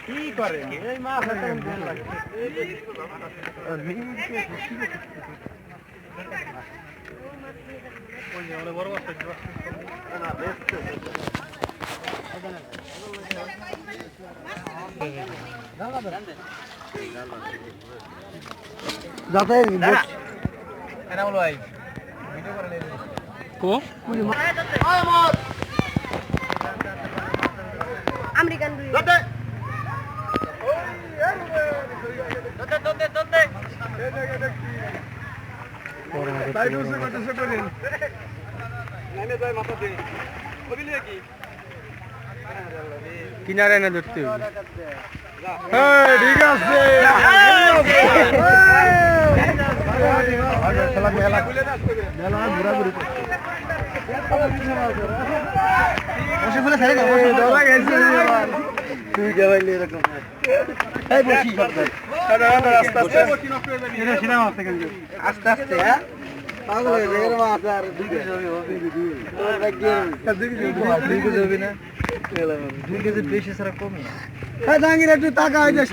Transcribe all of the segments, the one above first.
কি করে এই মাছ বড় মাছ আমেরিকান কিনারে না ধরতে ঠিক আছে আস্তে আস্তে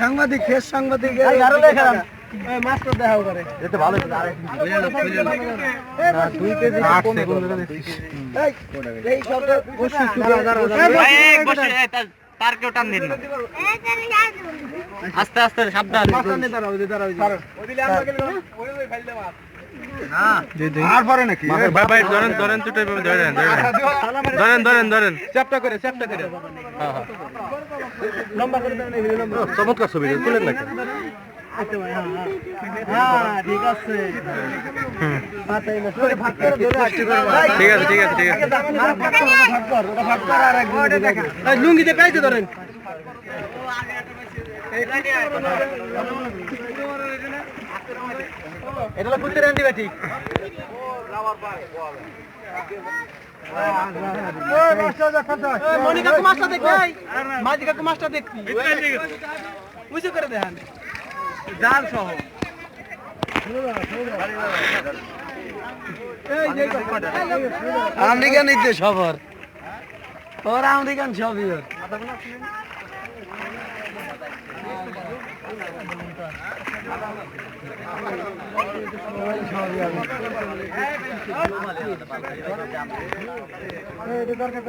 সাংবাদিক ফেস সাংবাদিক মাছ তো দেখা করে ভালো 2 কেজি তার কেউ টান দিন না আস্তে আস্তে সাবধান চমৎকার ছবি তুলেন না ঠিক আছে ঠিক আছে ঠিক আছে লুঙ্গিতে পাইতে ধরেন এটা করতে রান দিবা ঠিক মনিকা মাছটা দেখবি মাঝিকা মাছটা দেখবি বুঝে করে দেখান জাল সহ আমেরিকান নিতে সবার ওর আমেরিকান সবই দরকার